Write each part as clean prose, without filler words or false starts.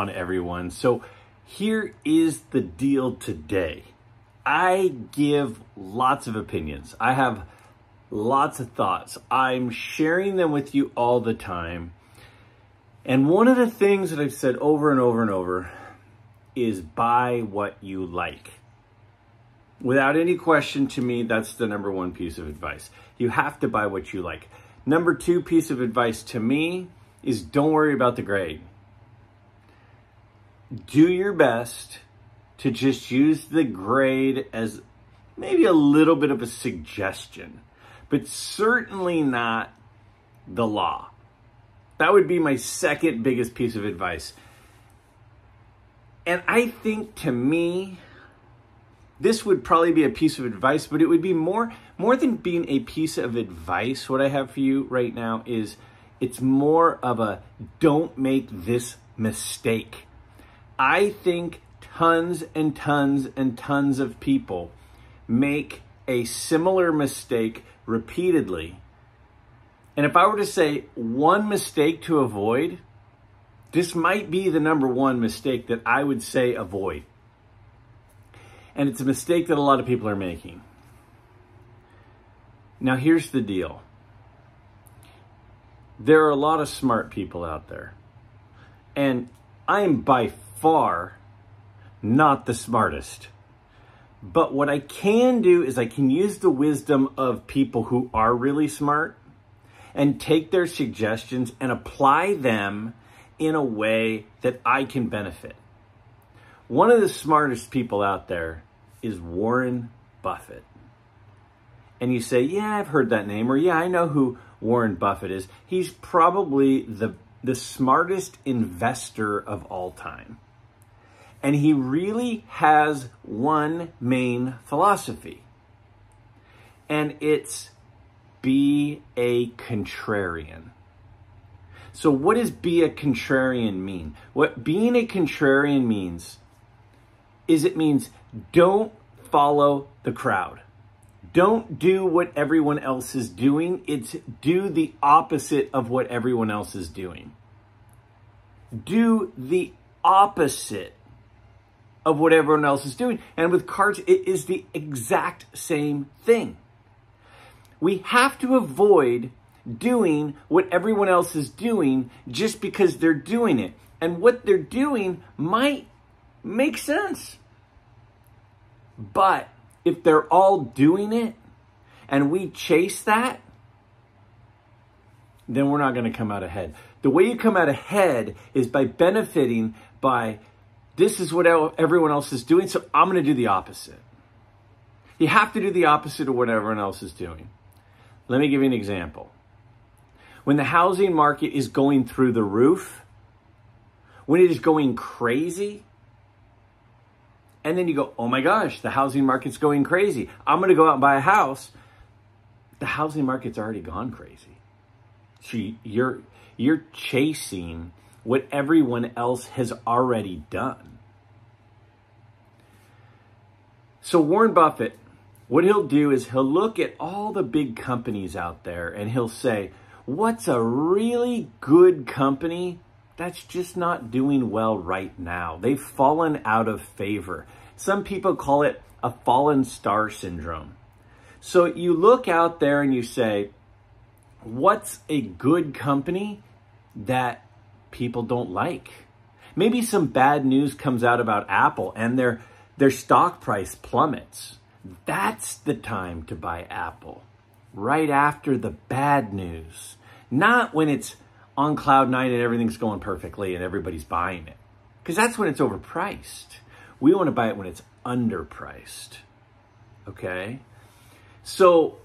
on, everyone? So here is the deal today. I give lots of opinions. I have lots of thoughts. I'm sharing them with you all the time. And one of the things that I've said over and over and over is buy what you like. Without any question, to me, that's the number one piece of advice. You have to buy what you like. Number two piece of advice to me is don't worry about the grade. Do your best to just use the grade as maybe a little bit of a suggestion, but certainly not the law. That would be my second biggest piece of advice. And I think, to me, this would probably be a piece of advice, but it would be more than being a piece of advice. What I have for you right now is it's more of a don't make this mistake. I think tons and tons and tons of people make a similar mistake repeatedly. And if I were to say one mistake to avoid, this might be the number one mistake that I would say avoid. And it's a mistake that a lot of people are making. Now, here's the deal. There are a lot of smart people out there. And I am by far not the smartest. But what I can do is I can use the wisdom of people who are really smart and take their suggestions and apply them in a way that I can benefit. One of the smartest people out there is Warren Buffett. And you say, yeah, I've heard that name, or yeah, I know who Warren Buffett is. He's probably the smartest investor of all time. And he really has one main philosophy. And it's be a contrarian. So what does be a contrarian mean? What being a contrarian means is it means don't follow the crowd. Don't do what everyone else is doing. It's do the opposite of what everyone else is doing. Do the opposite of what everyone else is doing. And with cards, it is the exact same thing. We have to avoid doing what everyone else is doing just because they're doing it. And what they're doing might make sense. But if they're all doing it and we chase that, then we're not going to come out ahead. The way you come out ahead is by benefiting by this is what everyone else is doing, so I'm going to do the opposite. You have to do the opposite of what everyone else is doing. Let me give you an example. When the housing market is going through the roof, when it is going crazy, and then you go, oh my gosh, the housing market's going crazy. I'm going to go out and buy a house. The housing market's already gone crazy. So you're chasing what everyone else has already done. So Warren Buffett, what he'll do is he'll look at all the big companies out there and he'll say, what's a really good company that's just not doing well right now? They've fallen out of favor. Some people call it a fallen star syndrome. So you look out there and you say, what's a good company that people don't like? Maybe some bad news comes out about Apple and their stock price plummets. That's the time to buy Apple. Right after the bad news. Not when it's on cloud nine and everything's going perfectly and everybody's buying it. Because that's when it's overpriced. We want to buy it when it's underpriced. Okay? So,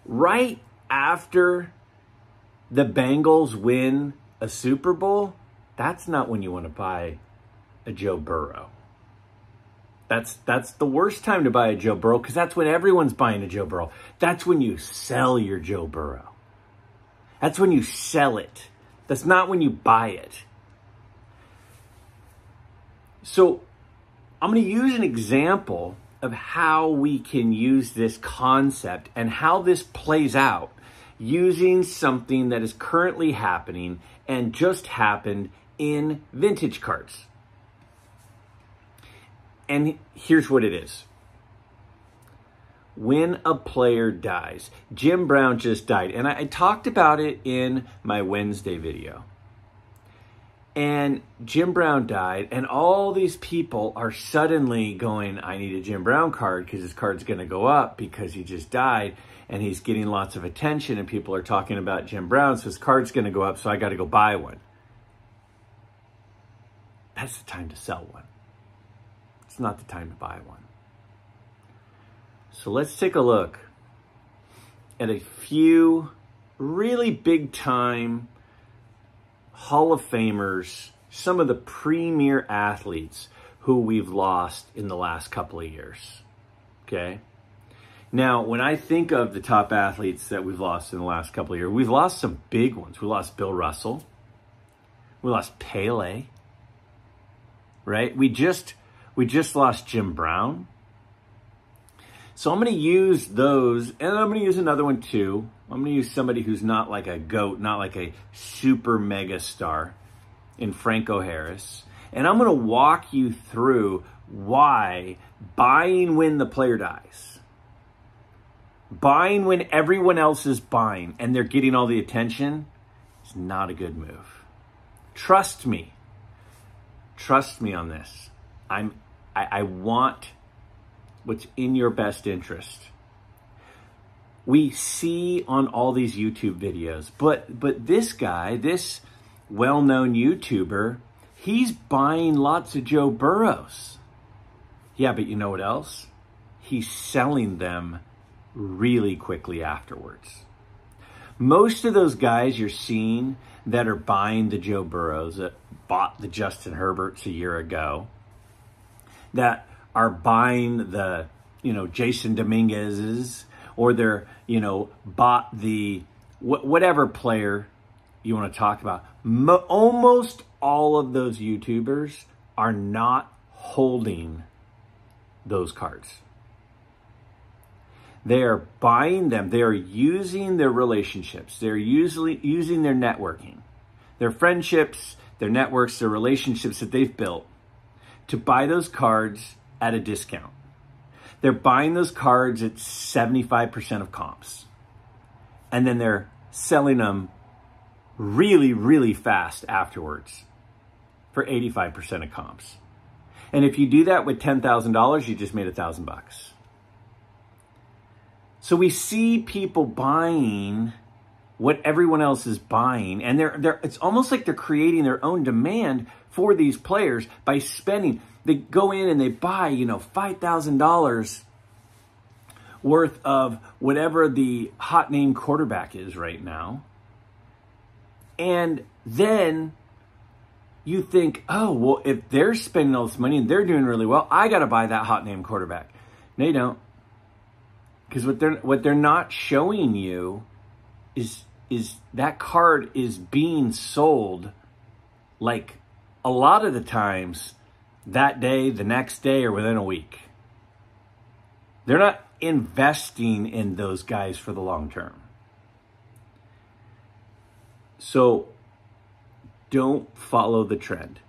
right after the Bengals win a Super Bowl, that's not when you want to buy a Joe Burrow. That's the worst time to buy a Joe Burrow because that's when everyone's buying a Joe Burrow. That's when you sell your Joe Burrow. That's when you sell it. That's not when you buy it. So I'm going to use an example of how we can use this concept and how this plays out using something that is currently happening and just happened in vintage cards. And here's what it is. When a player dies, Jim Brown just died. And I talked about it in my Wednesday video. And Jim Brown died, and all these people are suddenly going, I need a Jim Brown card because his card's going to go up because he just died, and he's getting lots of attention, and people are talking about Jim Brown, so his card's going to go up, so I got to go buy one. That's the time to sell one. It's not the time to buy one. So let's take a look at a few really big time Hall of Famers, some of the premier athletes who we've lost in the last couple of years. Okay? Now, when I think of the top athletes that we've lost in the last couple of years, we've lost some big ones. We lost Bill Russell. We lost Pele. Right? We just lost Jim Brown. So I'm going to use those, and I'm going to use another one too. I'm going to use somebody who's not like a GOAT, not like a super mega star, in Franco Harris. And I'm going to walk you through why buying when the player dies, buying when everyone else is buying and they're getting all the attention, is not a good move. Trust me. Trust me on this. I want what's in your best interest. We see on all these YouTube videos, but this guy, this well-known YouTuber, he's buying lots of Joe Burrows. Yeah, but you know what else? He's selling them really quickly afterwards. Most of those guys you're seeing that are buying the Joe Burrows, that bought the Justin Herberts a year ago, that are buying the, Jason Dominguez's, or they're, bought the, whatever player you want to talk about. Almost all of those YouTubers are not holding those cards. They are buying them. They are using their relationships. They're usually using their networking, their friendships, their networks, their relationships that they've built to buy those cards at a discount. They're buying those cards at 75% of comps. And then they're selling them really, really fast afterwards for 85% of comps. And if you do that with $10,000, you just made $1,000. So we see people buying what everyone else is buying, and it's almost like they're creating their own demand for these players by spending. They go in and they buy, $5,000 worth of whatever the hot name quarterback is right now. And then you think, oh, well, if they're spending all this money and they're doing really well, I got to buy that hot name quarterback. No, you don't. Because what they're not showing you is that card is being sold like a lot of the times that day, the next day, or within a week. They're not investing in those guys for the long term. So don't follow the trend.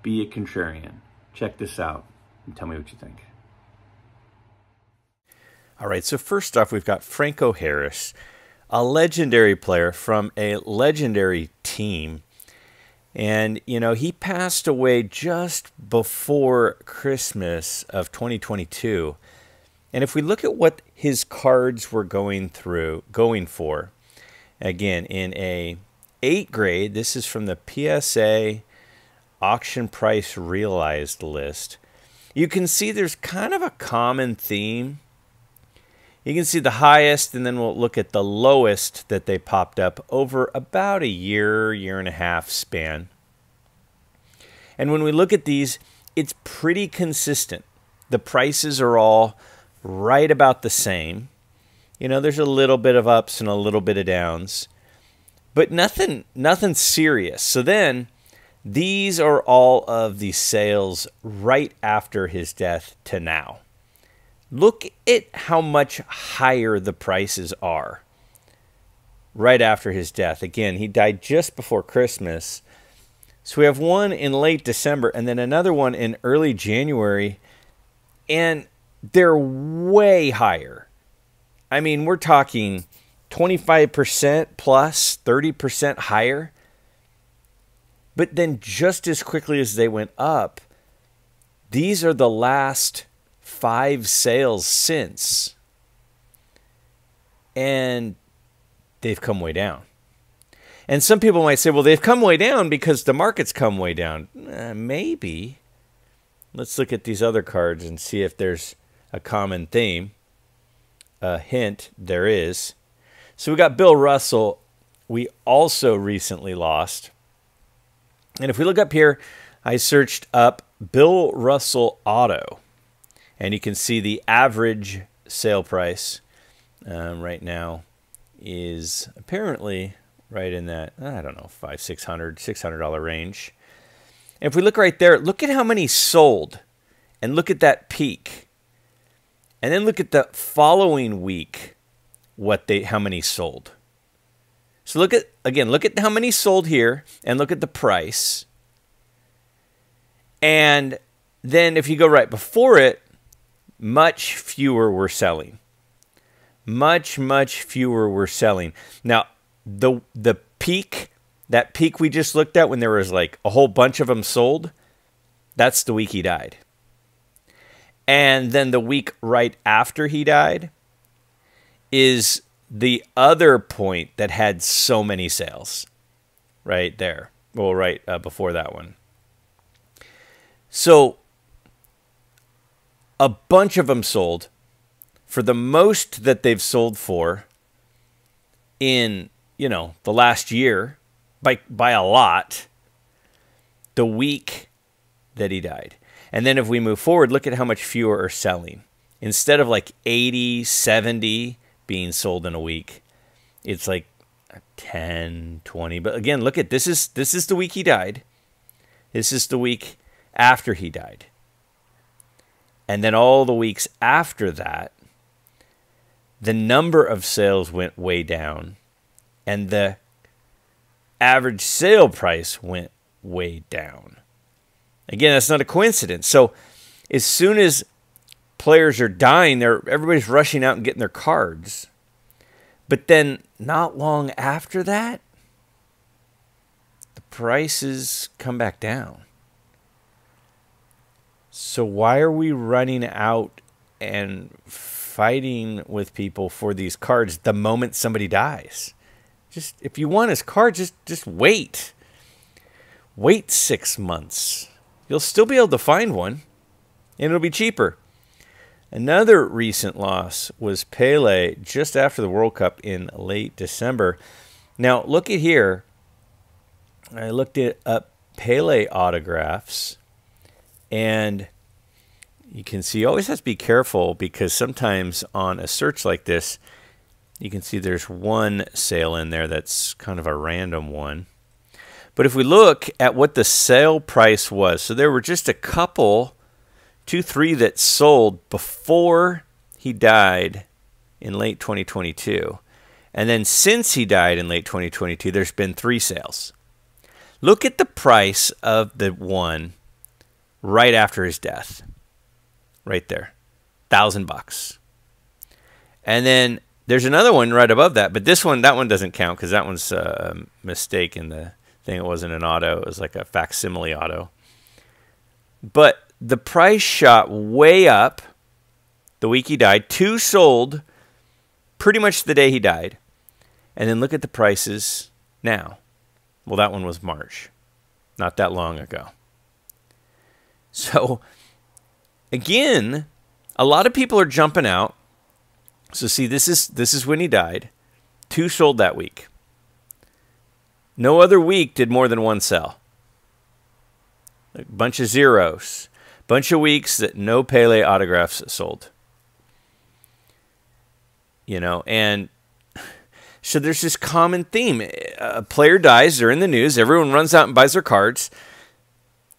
Be a contrarian. Check this out and tell me what you think. All right, so first off, we've got Franco Harris, a legendary player from a legendary team. And, he passed away just before Christmas of 2022. And if we look at what his cards were going for, again, in a 8 grade, this is from the PSA auction price realized list, you can see there's kind of a common theme. You can see the highest, and then we'll look at the lowest that they popped up over about a year and a half span. And when we look at these, it's pretty consistent. The prices are all right about the same. There's a little bit of ups and a little bit of downs, but nothing serious. So then these are all of the sales right after his death to now. Look at how much higher the prices are right after his death. Again, he died just before Christmas. So we have one in late December and then another one in early January, and they're way higher. I mean, we're talking 25% plus, 30% higher. But then just as quickly as they went up, these are the last 5 sales since. And they've come way down. And some people might say, well, they've come way down because the market's come way down. Maybe. Let's look at these other cards and see if there's a common theme. A hint, there is. So we got Bill Russell. We also recently lost. And if we look up here, I searched up Bill Russell Auto. And you can see the average sale price right now is apparently right in that, I don't know, $600 range. And if we look right there, look at how many sold. And look at that peak. And then look at the following week, how many sold. So look at how many sold here, and look at the price. And then if you go right before it, much fewer were selling. Much, much fewer were selling. Now, the peak, that peak we just looked at when there was like a whole bunch of them sold, that's the week he died. And then the week right after he died is the other point that had so many sales right there. Well, right before that one. So a bunch of them sold for the most that they've sold for in, the last year by a lot, the week that he died. And then if we move forward, look at how much fewer are selling. Instead of like 80, 70 being sold in a week, it's like 10, 20. But again, look at this is the week he died. This is the week after he died. And then all the weeks after that, the number of sales went way down and the average sale price went way down. Again, that's not a coincidence. So as soon as players are dying, everybody's rushing out and getting their cards. But then not long after that, the prices come back down. So why are we running out and fighting with people for these cards the moment somebody dies? Just if you want his card, just wait. Wait 6 months. You'll still be able to find one, and it'll be cheaper. Another recent loss was Pele just after the World Cup in late December. Now, look at here. I looked up Pele autographs, and you can see you always have to be careful because sometimes on a search like this, you can see there's one sale in there that's kind of a random one. But if we look at what the sale price was, so there were just a couple, 2, 3 that sold before he died in late 2022. And then since he died in late 2022, there's been 3 sales. Look at the price of the one right after his death. Right there. $1,000. And then there's another one right above that, but that one doesn't count because that one's a mistake in the thing. It wasn't an auto. It was like a facsimile auto. But the price shot way up the week he died. 2 sold pretty much the day he died. And then look at the prices now. Well, that one was March, not that long ago. So, again, a lot of people are jumping out. So see, this is when he died. 2 sold that week. No other week did more than 1 sell. A bunch of zeros. Bunch of weeks that no Pele autographs sold. And so there's this common theme. A player dies, they're in the news, everyone runs out and buys their cards.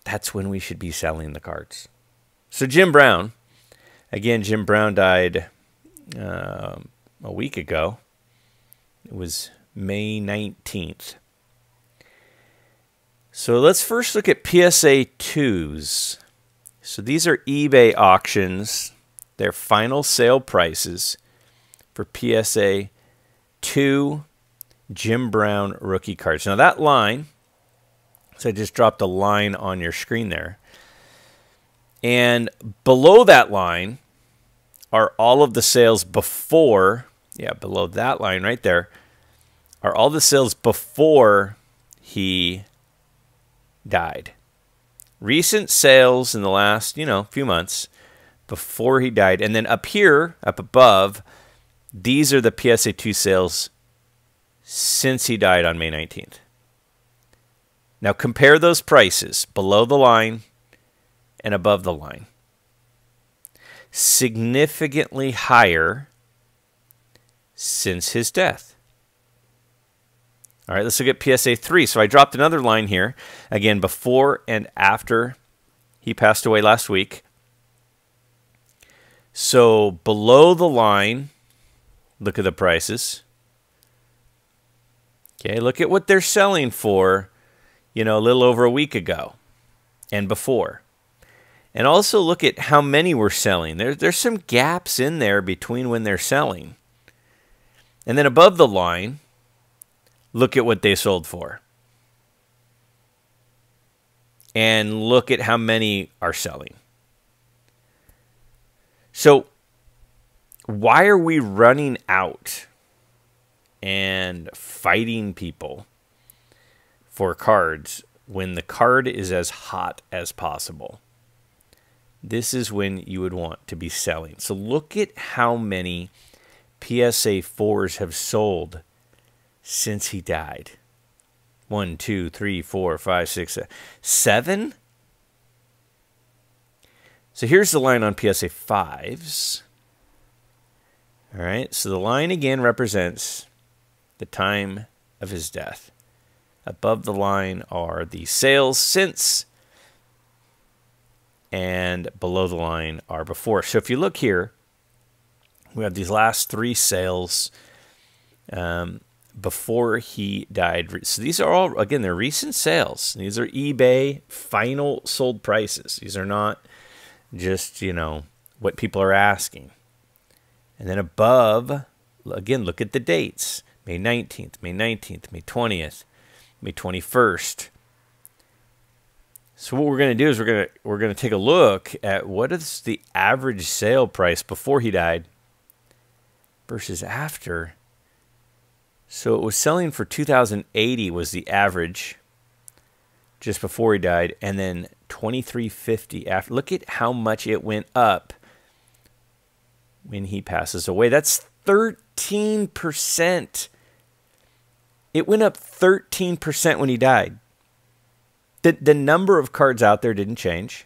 That's when we should be selling the cards. So Jim Brown, again, Jim Brown died a week ago. It was May 19th. So let's first look at PSA 2s. So these are eBay auctions. Their final sale prices for PSA 2 Jim Brown rookie cards. Now that line, so I just dropped a line on your screen there. And below that line are all of the sales before, below that line right there, are all the sales before he died. Recent sales in the last, few months before he died. And then up here, up above, these are the PSA 2 sales since he died on May 19th. Now compare those prices below the line and above the line. Significantly higher since his death. All right, let's look at PSA 3. So I dropped another line here. Again, before and after he passed away last week. So below the line, look at the prices. Okay, look at what they're selling for, a little over a week ago and before. And also look at how many we're selling. There's some gaps in there between when they're selling. And then above the line, look at what they sold for. And look at how many are selling. So why are we running out and fighting people for cards when the card is as hot as possible? This is when you would want to be selling. So look at how many PSA 4s have sold since he died. 1, 2, 3, 4, 5, 6, 7. So here's the line on PSA 5s. All right, so the line again represents the time of his death. Above the line are the sales since, and below the line are before. So if you look here, we have these last 3 sales before he died. So these are all, again, they're recent sales. These are eBay final sold prices. These are not just, what people are asking. And then above, again, look at the dates. May 19th, May 19th, May 20th, May 21st. So what we're going to do is we're going to take a look at what is the average sale price before he died versus after. So it was selling for $2,080 was the average just before he died, and then $2,350 after. Look at how much it went up when he passes away. That's 13%. It went up 13% when he died. The number of cards out there didn't change.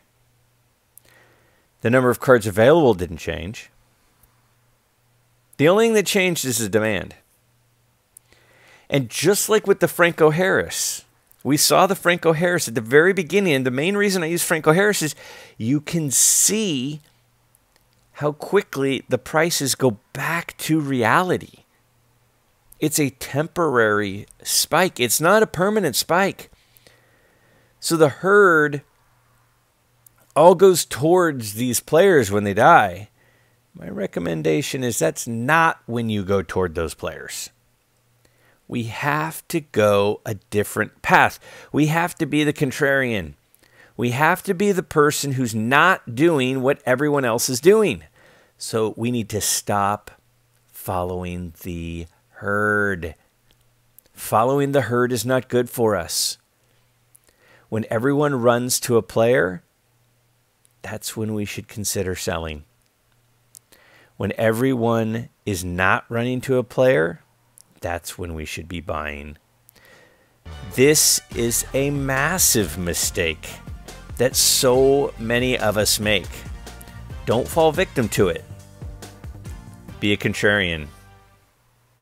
The number of cards available didn't change. The only thing that changed is the demand. And just like with the Franco Harris, we saw the Franco Harris at the very beginning. And the main reason I use Franco Harris is you can see how quickly the prices go back to reality. It's a temporary spike. It's not a permanent spike. So the herd all goes towards these players when they die. My recommendation is that's not when you go toward those players. We have to go a different path. We have to be the contrarian. We have to be the person who's not doing what everyone else is doing. So we need to stop following the herd. Following the herd is not good for us. When everyone runs to a player, that's when we should consider selling. When everyone is not running to a player, that's when we should be buying. This is a massive mistake that so many of us make. Don't fall victim to it. Be a contrarian.